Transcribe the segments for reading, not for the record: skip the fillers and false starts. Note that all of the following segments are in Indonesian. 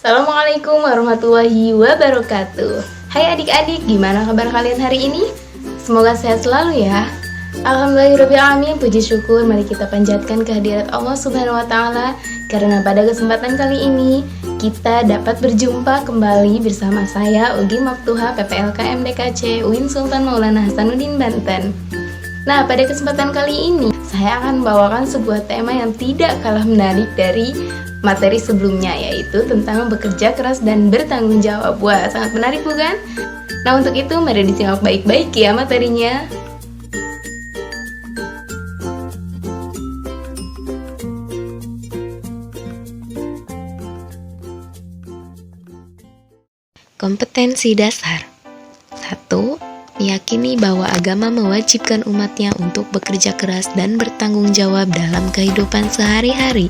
Assalamualaikum warahmatullahi wabarakatuh. Hai adik-adik, gimana kabar kalian hari ini? Semoga sehat selalu ya. Alhamdulillahirrabbilalamin, puji syukur mari kita panjatkan kehadirat Allah Subhanahu wa Ta'ala, karena pada kesempatan kali ini kita dapat berjumpa kembali bersama saya Ugi Maftuha PPLK MDKC UIN Sultan Maulana Hasanuddin Banten. Nah, pada kesempatan kali ini saya akan membawakan sebuah tema yang tidak kalah menarik dari materi sebelumnya, yaitu tentang bekerja keras dan bertanggung jawab. Wah, sangat menarik bukan? Nah, untuk itu mari disimak baik-baik ya materinya. Kompetensi dasar. 1. Meyakini bahwa agama mewajibkan umatnya untuk bekerja keras dan bertanggung jawab dalam kehidupan sehari-hari.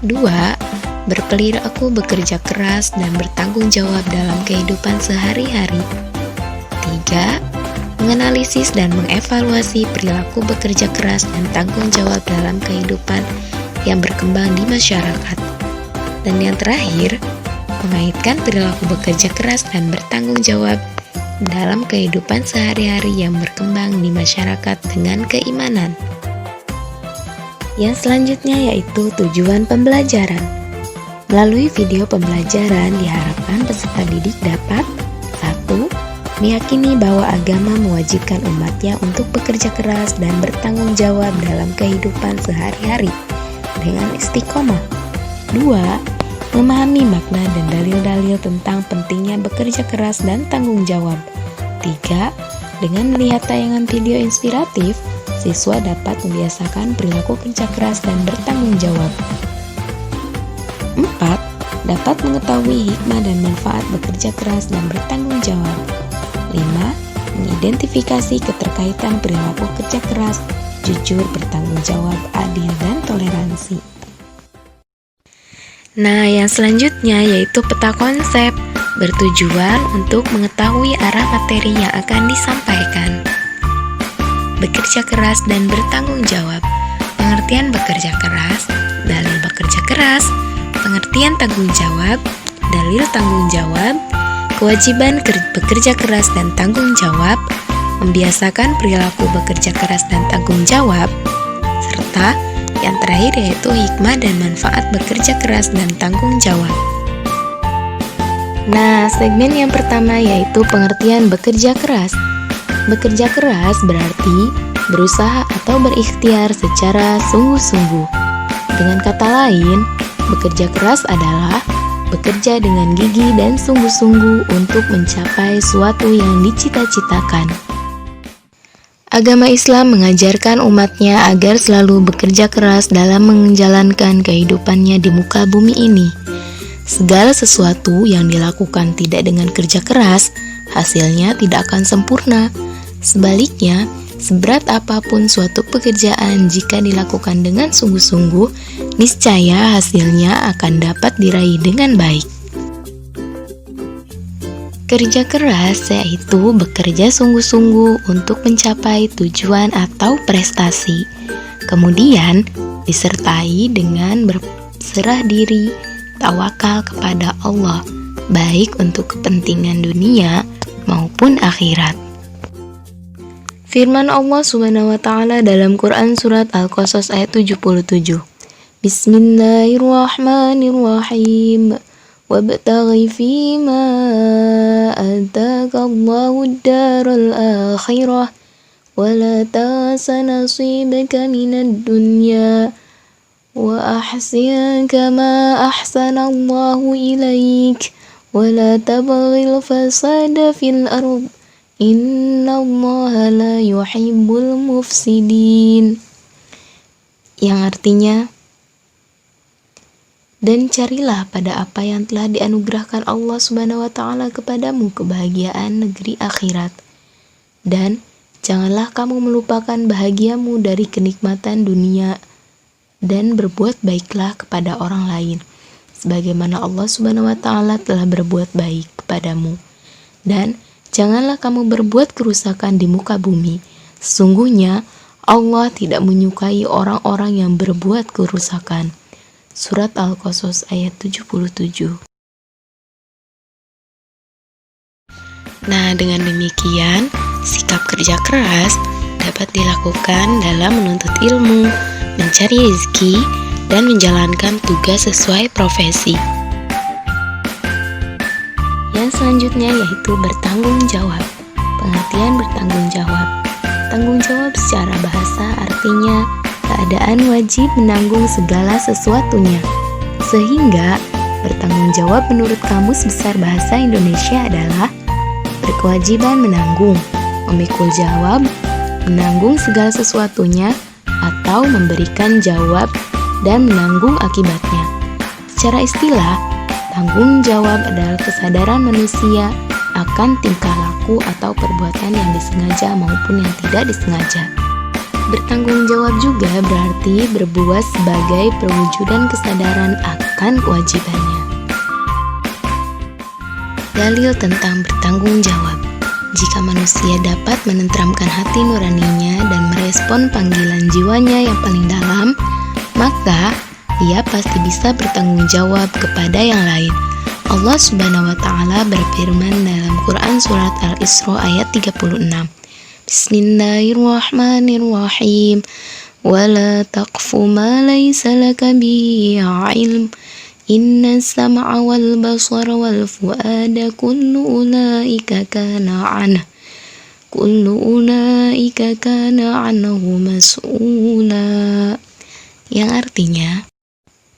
2. Berperilaku bekerja keras dan bertanggung jawab dalam kehidupan sehari-hari. 3. Menganalisis dan mengevaluasi perilaku bekerja keras dan tanggung jawab dalam kehidupan yang berkembang di masyarakat. Dan yang terakhir, mengaitkan perilaku bekerja keras dan bertanggung jawab dalam kehidupan sehari-hari yang berkembang di masyarakat dengan keimanan. Yang selanjutnya yaitu tujuan pembelajaran. Melalui video pembelajaran diharapkan peserta didik dapat 1. Meyakini bahwa agama mewajibkan umatnya untuk bekerja keras dan bertanggung jawab dalam kehidupan sehari-hari dengan istiqomah. 2. Memahami makna dan dalil-dalil tentang pentingnya bekerja keras dan tanggung jawab. 3. Dengan melihat tayangan video inspiratif, siswa dapat membiasakan perilaku kerja keras dan bertanggung jawab. 4. Dapat mengetahui hikmah dan manfaat bekerja keras dan bertanggung jawab. 5. Mengidentifikasi keterkaitan perilaku kerja keras, jujur, bertanggung jawab, adil, dan toleransi. Nah, yang selanjutnya yaitu peta konsep, bertujuan untuk mengetahui arah materi yang akan disampaikan. Bekerja keras dan bertanggung jawab. Pengertian bekerja keras, dalil bekerja keras, pengertian tanggung jawab, dalil tanggung jawab, kewajiban bekerja keras dan tanggung jawab, membiasakan perilaku bekerja keras dan tanggung jawab, serta yang terakhir yaitu hikmah dan manfaat bekerja keras dan tanggung jawab. Nah, segmen yang pertama yaitu pengertian bekerja keras. Bekerja keras berarti berusaha atau berikhtiar secara sungguh-sungguh. Dengan kata lain, bekerja keras adalah bekerja dengan gigih dan sungguh-sungguh untuk mencapai suatu yang dicita-citakan. Agama Islam mengajarkan umatnya agar selalu bekerja keras dalam menjalankan kehidupannya di muka bumi ini. Segala sesuatu yang dilakukan tidak dengan kerja keras, hasilnya tidak akan sempurna. Sebaliknya, seberat apapun suatu pekerjaan jika dilakukan dengan sungguh-sungguh, niscaya hasilnya akan dapat diraih dengan baik. Kerja keras yaitu bekerja sungguh-sungguh untuk mencapai tujuan atau prestasi. Kemudian disertai dengan berserah diri, tawakal kepada Allah, baik untuk kepentingan dunia maupun akhirat. Firman Allah Subhanahu wa Ta'ala dalam Quran surat Al-Qasas ayat 77. Bismillahirrahmanirrahim. Wabtaghi fima ataka Allahu ad-daral akhirah wa la tansa nasibaka minad dunya wa ahsin kama ahsana Allahu ilaik wa la tabghil fasada fil ard innallaha la yuhibbul mufsidin. Yang artinya, Dan carilah pada apa yang telah dianugerahkan Allah Subhanahu wa Ta'ala kepadamu kebahagiaan negeri akhirat. Dan janganlah kamu melupakan bahagiamu dari kenikmatan dunia, dan berbuat baiklah kepada orang lain, sebagaimana Allah Subhanahu wa Ta'ala telah berbuat baik kepadamu. Dan janganlah kamu berbuat kerusakan di muka bumi. Sesungguhnya Allah tidak menyukai orang-orang yang berbuat kerusakan. Surat Al-Qasas ayat 77. Nah, dengan demikian, sikap kerja keras dapat dilakukan dalam menuntut ilmu, mencari rezeki, dan menjalankan tugas sesuai profesi. Yang selanjutnya yaitu bertanggung jawab. Pengertian bertanggung jawab. Tanggung jawab secara bahasa artinya keadaan wajib menanggung segala sesuatunya. Sehingga bertanggung jawab menurut Kamus Besar Bahasa Indonesia adalah berkewajiban menanggung, memikul jawab, menanggung segala sesuatunya, atau memberikan jawab dan menanggung akibatnya. Secara istilah, tanggung jawab adalah kesadaran manusia akan tingkah laku atau perbuatan yang disengaja maupun yang tidak disengaja. Bertanggung jawab juga berarti berbuat sebagai perwujudan kesadaran akan kewajibannya. Dalil tentang bertanggung jawab. Jika manusia dapat menenteramkan hati nuraninya dan merespon panggilan jiwanya yang paling dalam, maka ia pasti bisa bertanggung jawab kepada yang lain. Allah Subhanahu wa Ta'ala berfirman dalam Quran Surat Al-Isra ayat 36. Bismillahirrahmanirrahim. Wala taqfu ma laysa laka bihi ilm. Inna sam'a wal basara wal fuada kullu ulaika kana anhu mas'ula. Yang artinya,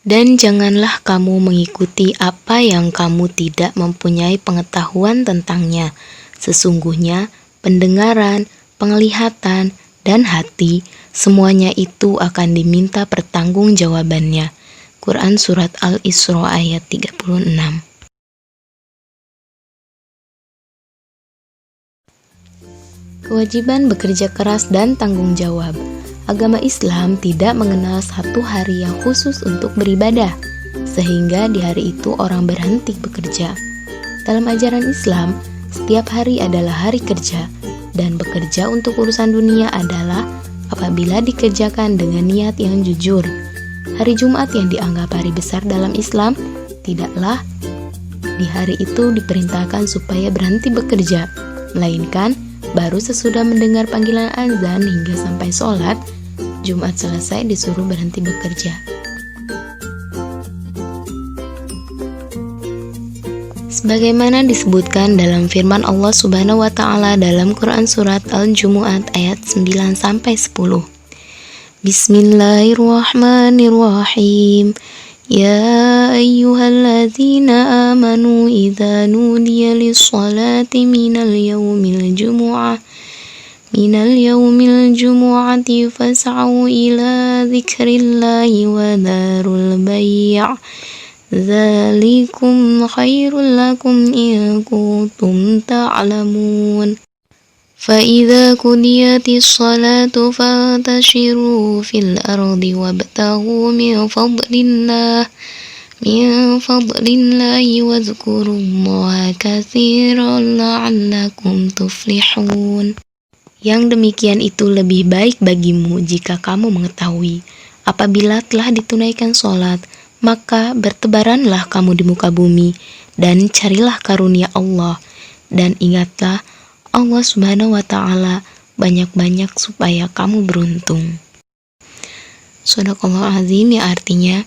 dan janganlah kamu mengikuti apa yang kamu tidak mempunyai pengetahuan tentangnya. Sesungguhnya pendengaran, penglihatan, dan hati, semuanya itu akan diminta pertanggungjawabannya. Quran Surat Al-Isra ayat 36. Kewajiban bekerja keras dan tanggung jawab. Agama Islam tidak mengenal satu hari yang khusus untuk beribadah, sehingga di hari itu orang berhenti bekerja. Dalam ajaran Islam, setiap hari adalah hari kerja, dan bekerja untuk urusan dunia adalah apabila dikerjakan dengan niat yang jujur. Hari Jumat yang dianggap hari besar dalam Islam, tidaklah di hari itu diperintahkan supaya berhenti bekerja, melainkan baru sesudah mendengar panggilan azan hingga sampai sholat, Jumat selesai disuruh berhenti bekerja. Sebagaimana disebutkan dalam firman Allah Subhanahu wa Ta'ala dalam Quran Surat Al-Jumu'at ayat 9-10. Bismillahirrahmanirrahim. Ya ayyuhalladzina amanu idza nudiya lis-salati minal yaumil jumu'ati fas'au ila dzikrillahi wa dharul bai'. Dzalikum khairul lakum in kuntum ta'lamun. فَإِذَا قُضِيَتِ الصَّلَاةُ فَانتَشِرُوا فِي الْأَرْضِ وَابْتَغُوا مِنْ فَضْلِ اللَّهِ وَاذْكُرُوا اللَّهَ كَثِيرًا لَعَلَّكُمْ تُفْلِحُونَ. Yang demikian itu lebih baik bagimu jika kamu mengetahui. Apabila telah ditunaikan sholat, maka bertebaranlah kamu di muka bumi, dan carilah karunia Allah, dan ingatlah Allah Subhanahu wa Ta'ala banyak-banyak supaya kamu beruntung. Shadaqallahu azim, yang artinya,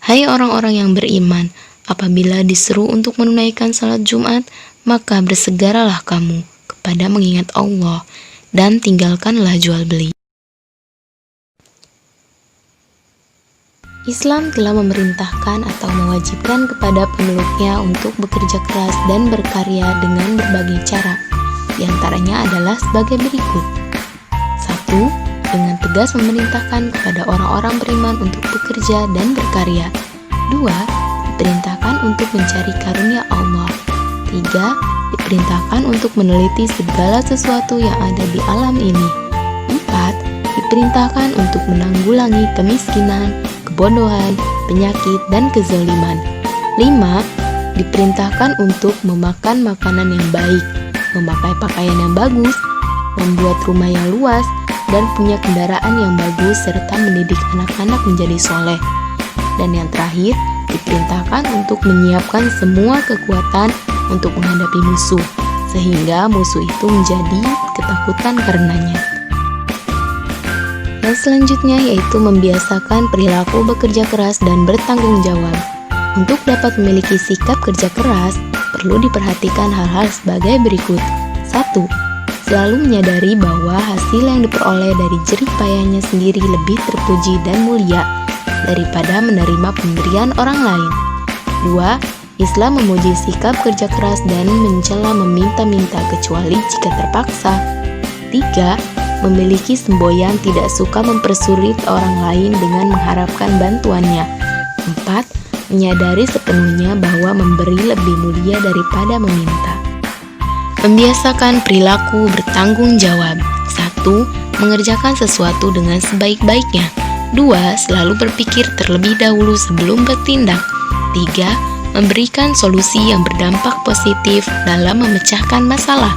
hai orang-orang yang beriman, apabila diseru untuk menunaikan salat Jumat, maka bersegeralah kamu kepada mengingat Allah, dan tinggalkanlah jual beli. Islam telah memerintahkan atau mewajibkan kepada pemeluknya untuk bekerja keras dan berkarya dengan berbagai cara. Di antaranya adalah sebagai berikut. 1. Dengan tegas memerintahkan kepada orang-orang beriman untuk bekerja dan berkarya. 2. Diperintahkan untuk mencari karunia Allah. 3. Diperintahkan untuk meneliti segala sesuatu yang ada di alam ini. 4. Diperintahkan untuk menanggulangi kemiskinan, kebodohan, penyakit, dan kezaliman. 5. Diperintahkan untuk memakan makanan yang baik, memakai pakaian yang bagus, membuat rumah yang luas, dan punya kendaraan yang bagus, serta mendidik anak-anak menjadi soleh. Dan yang terakhir, diperintahkan untuk menyiapkan semua kekuatan untuk menghadapi musuh, sehingga musuh itu menjadi ketakutan karenanya. Dan selanjutnya yaitu membiasakan perilaku bekerja keras dan bertanggung jawab. Untuk dapat memiliki sikap kerja keras, perlu diperhatikan hal-hal sebagai berikut. 1. Selalu menyadari bahwa hasil yang diperoleh dari jerih payahnya sendiri lebih terpuji dan mulia daripada menerima pemberian orang lain. 2. Islam memuji sikap kerja keras dan mencela meminta-minta kecuali jika terpaksa. 3. Memiliki semboyan tidak suka mempersulit orang lain dengan mengharapkan bantuannya. 4. Menyadari sepenuhnya bahwa memberi lebih mulia daripada meminta. Membiasakan perilaku bertanggung jawab. 1. Mengerjakan sesuatu dengan sebaik-baiknya. 2. Selalu berpikir terlebih dahulu sebelum bertindak. 3. Memberikan solusi yang berdampak positif dalam memecahkan masalah.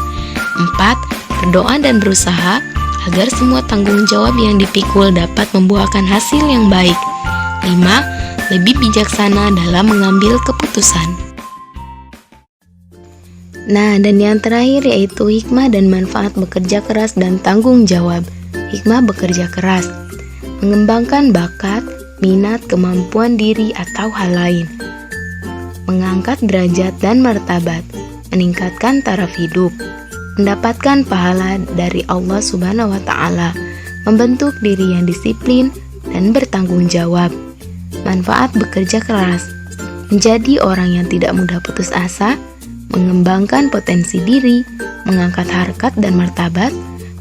4. Berdoa dan berusaha agar semua tanggung jawab yang dipikul dapat membuahkan hasil yang baik. 5. Lebih bijaksana dalam mengambil keputusan. Nah, dan yang terakhir yaitu hikmah dan manfaat bekerja keras dan tanggung jawab. Hikmah bekerja keras mengembangkan bakat, minat, kemampuan diri atau hal lain, mengangkat derajat dan martabat, meningkatkan taraf hidup, mendapatkan pahala dari Allah Subhanahu wa Ta'ala, membentuk diri yang disiplin dan bertanggung jawab. Manfaat bekerja keras menjadi orang yang tidak mudah putus asa, mengembangkan potensi diri, mengangkat harkat dan martabat,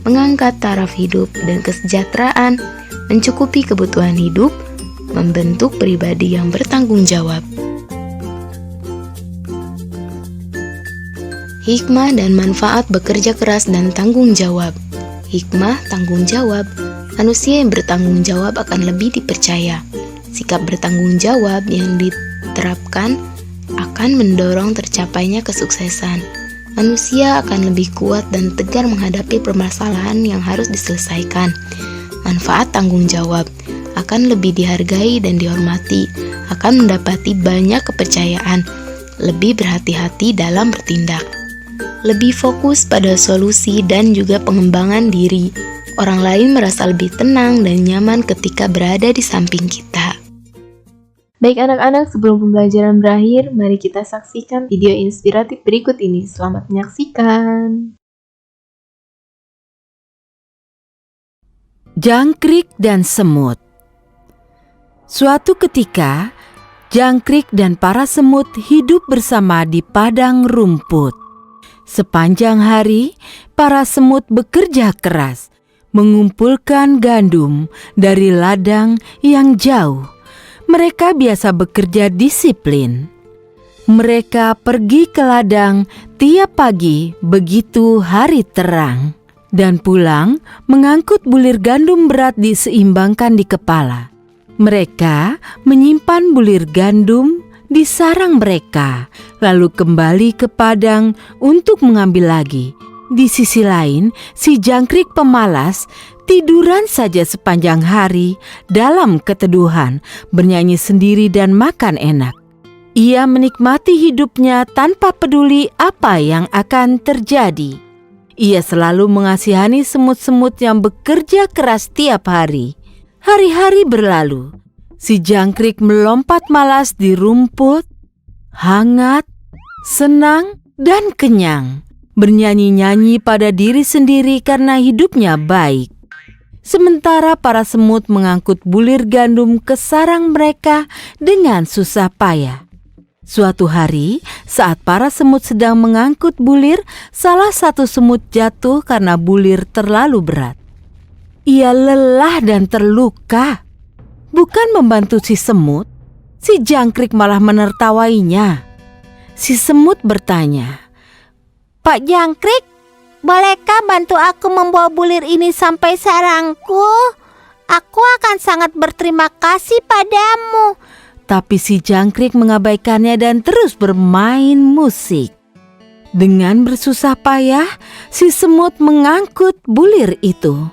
mengangkat taraf hidup dan kesejahteraan, mencukupi kebutuhan hidup, membentuk pribadi yang bertanggung jawab. Hikmah dan manfaat bekerja keras dan tanggung jawab. Hikmah, tanggung jawab. Manusia yang bertanggung jawab akan lebih dipercaya. Sikap bertanggung jawab yang diterapkan akan mendorong tercapainya kesuksesan. Manusia akan lebih kuat dan tegar menghadapi permasalahan yang harus diselesaikan. Manfaat tanggung jawab akan lebih dihargai dan dihormati, akan mendapati banyak kepercayaan, lebih berhati-hati dalam bertindak, lebih fokus pada solusi dan juga pengembangan diri. Orang lain merasa lebih tenang dan nyaman ketika berada di samping kita. Baik anak-anak, sebelum pembelajaran berakhir, mari kita saksikan video inspiratif berikut ini. Selamat menyaksikan. Jangkrik dan semut. Suatu ketika, jangkrik dan para semut hidup bersama di padang rumput. Sepanjang hari, para semut bekerja keras, mengumpulkan gandum dari ladang yang jauh. Mereka biasa bekerja disiplin. Mereka pergi ke ladang tiap pagi begitu hari terang, dan pulang mengangkut bulir gandum berat diseimbangkan di kepala. Mereka menyimpan bulir gandum di sarang mereka, lalu kembali ke padang untuk mengambil lagi. Di sisi lain, si jangkrik pemalas tiduran saja sepanjang hari dalam keteduhan, bernyanyi sendiri dan makan enak. Ia menikmati hidupnya tanpa peduli apa yang akan terjadi. Ia selalu mengasihani semut-semut yang bekerja keras tiap hari. Hari-hari berlalu. Si jangkrik melompat malas di rumput, hangat, senang, dan kenyang. Bernyanyi-nyanyi pada diri sendiri karena hidupnya baik. Sementara para semut mengangkut bulir gandum ke sarang mereka dengan susah payah. Suatu hari, saat para semut sedang mengangkut bulir, salah satu semut jatuh karena bulir terlalu berat. Ia lelah dan terluka. Bukan membantu si semut, si jangkrik malah menertawainya. Si semut bertanya, Pak Jangkrik, bolehkah bantu aku membawa bulir ini sampai sarangku? Aku akan sangat berterima kasih padamu. tapi si jangkrik mengabaikannya dan terus bermain musik. Dengan bersusah payah, si semut mengangkut bulir itu.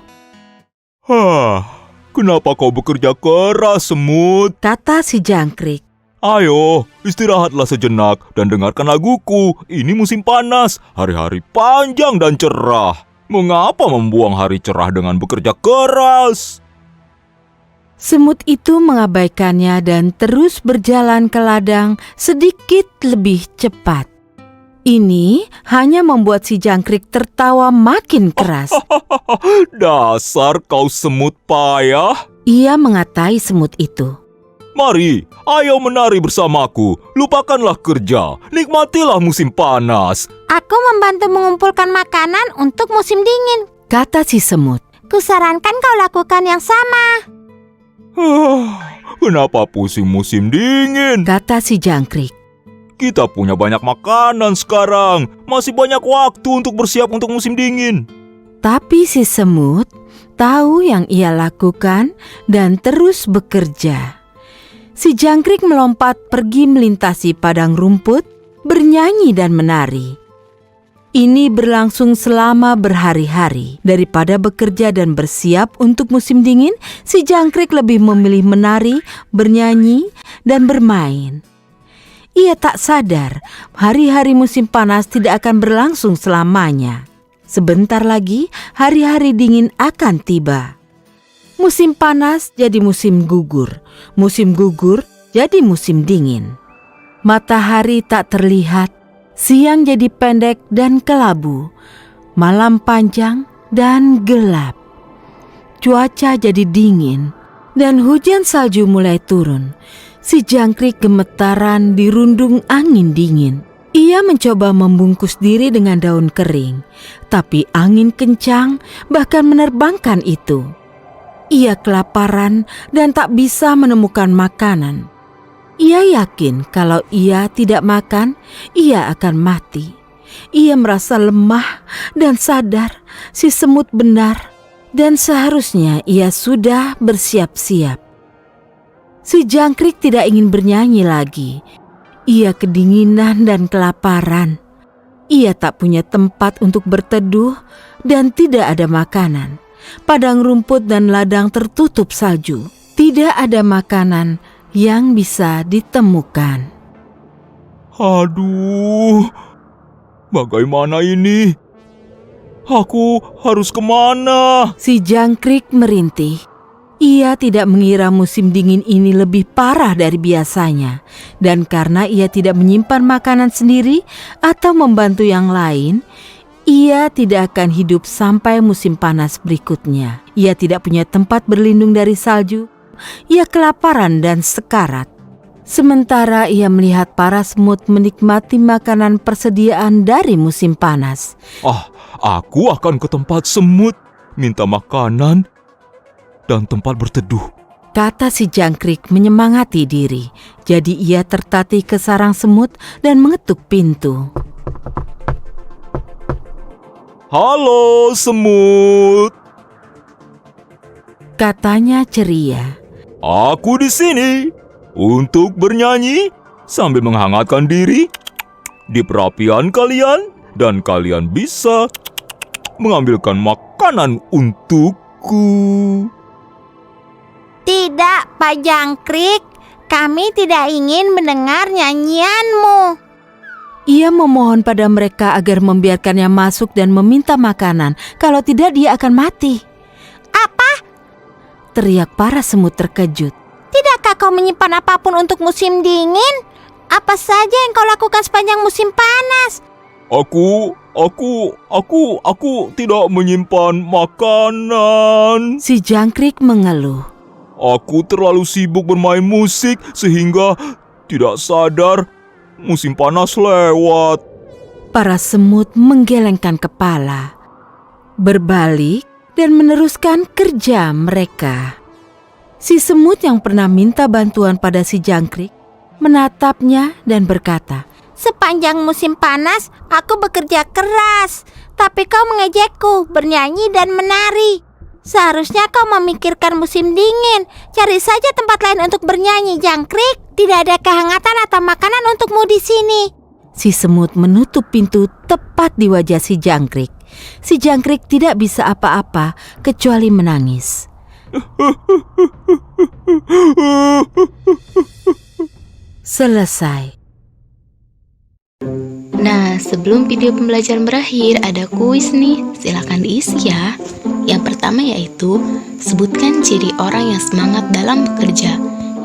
Kenapa kau bekerja keras, semut? Kata si jangkrik. Ayo, istirahatlah sejenak dan dengarkan laguku. Ini musim panas, hari-hari panjang dan cerah. Mengapa membuang hari cerah dengan bekerja keras? Semut itu mengabaikannya dan terus berjalan ke ladang sedikit lebih cepat. Ini hanya membuat si jangkrik tertawa makin keras. Dasar kau semut payah. Ia mengatai semut itu. Mari, ayo menari bersamaku. Lupakanlah kerja, nikmatilah musim panas. Aku membantu mengumpulkan makanan untuk musim dingin. Kata si semut. Kusarankan kau lakukan yang sama. Kenapa pusing musim dingin? Kata si jangkrik. Kita punya banyak makanan sekarang. Masih banyak waktu untuk bersiap untuk musim dingin. Tapi si semut tahu yang ia lakukan dan terus bekerja. Si jangkrik melompat pergi melintasi padang rumput, bernyanyi dan menari. Ini berlangsung selama berhari-hari. Daripada bekerja dan bersiap untuk musim dingin, si jangkrik lebih memilih menari, bernyanyi, dan bermain. Ia tak sadar hari-hari musim panas tidak akan berlangsung selamanya. Sebentar lagi hari-hari dingin akan tiba. Musim panas jadi musim gugur jadi musim dingin. Matahari tak terlihat, siang jadi pendek dan kelabu, malam panjang dan gelap. Cuaca jadi dingin dan hujan salju mulai turun. Si jangkrik gemetaran dirundung angin dingin. Ia mencoba membungkus diri dengan daun kering, tapi angin kencang bahkan menerbangkan itu. Ia kelaparan dan tak bisa menemukan makanan. Ia yakin kalau ia tidak makan, ia akan mati. Ia merasa lemah dan sadar si semut benar dan seharusnya ia sudah bersiap-siap. Si jangkrik tidak ingin bernyanyi lagi. Ia kedinginan dan kelaparan. Ia tak punya tempat untuk berteduh dan tidak ada makanan. Padang rumput dan ladang tertutup salju. Tidak ada makanan yang bisa ditemukan. Aduh, bagaimana ini? Aku harus kemana? Si jangkrik merintih. Ia tidak mengira musim dingin ini lebih parah dari biasanya. Dan karena ia tidak menyimpan makanan sendiri atau membantu yang lain, ia tidak akan hidup sampai musim panas berikutnya. Ia tidak punya tempat berlindung dari salju. Ia kelaparan dan sekarat. Sementara ia melihat para semut menikmati makanan persediaan dari musim panas. Aku akan ke tempat semut, minta makanan dan tempat berteduh. Kata si jangkrik menyemangati diri. Jadi ia tertatih ke sarang semut dan mengetuk pintu. Halo semut. Katanya ceria. Aku di sini untuk bernyanyi sambil menghangatkan diri di perapian kalian dan kalian bisa mengambilkan makanan untukku. Tidak, Pak Jangkrik. Kami tidak ingin mendengar nyanyianmu. Ia memohon pada mereka agar membiarkannya masuk dan meminta makanan. Kalau tidak dia akan mati. Apa? Teriak para semut terkejut. Tidakkah kau menyimpan apapun untuk musim dingin? Apa saja yang kau lakukan sepanjang musim panas? Aku tidak menyimpan makanan. Si jangkrik mengeluh. Aku terlalu sibuk bermain musik sehingga tidak sadar musim panas lewat. Para semut menggelengkan kepala, berbalik dan meneruskan kerja mereka. Si semut yang pernah minta bantuan pada si jangkrik menatapnya dan berkata, Sepanjang musim panas, aku bekerja keras. Tapi kau mengejekku, bernyanyi dan menari. Seharusnya kau memikirkan musim dingin. Cari saja tempat lain untuk bernyanyi, Jangkrik. Tidak ada kehangatan atau makanan untukmu di sini. Si semut menutup pintu tepat di wajah si jangkrik. Si jangkrik tidak bisa apa-apa kecuali menangis. Selesai. Nah, sebelum video pembelajaran berakhir, ada kuis nih. Silakan diisi ya. Yang pertama yaitu, sebutkan ciri orang yang semangat dalam bekerja.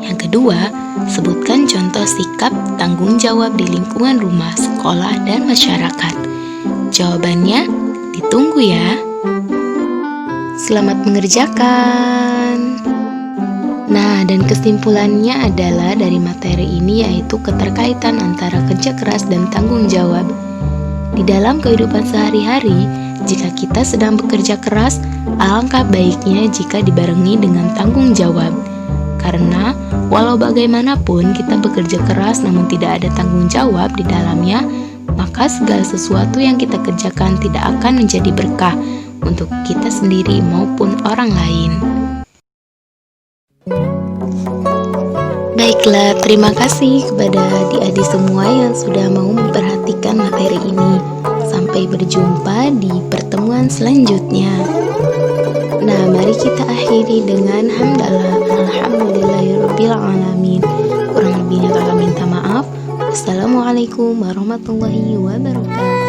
Yang kedua, sebutkan contoh sikap tanggung jawab di lingkungan rumah, sekolah, dan masyarakat. Jawabannya ditunggu ya. Selamat mengerjakan. Nah, dan kesimpulannya adalah dari materi ini yaitu keterkaitan antara kerja keras dan tanggung jawab. Di dalam kehidupan sehari-hari, jika kita sedang bekerja keras, alangkah baiknya jika dibarengi dengan tanggung jawab. Karena walau bagaimanapun kita bekerja keras namun tidak ada tanggung jawab di dalamnya, maka segala sesuatu yang kita kerjakan tidak akan menjadi berkah untuk kita sendiri maupun orang lain. Baiklah, terima kasih kepada adik-adik semua yang sudah mau memperhatikan materi ini. Sampai berjumpa di pertemuan selanjutnya. Nah, mari kita akhiri dengan hamdalah. Alhamdulillahirabbil alamin. Kurang lebihnya kakak minta maaf. Assalamualaikum warahmatullahi wabarakatuh.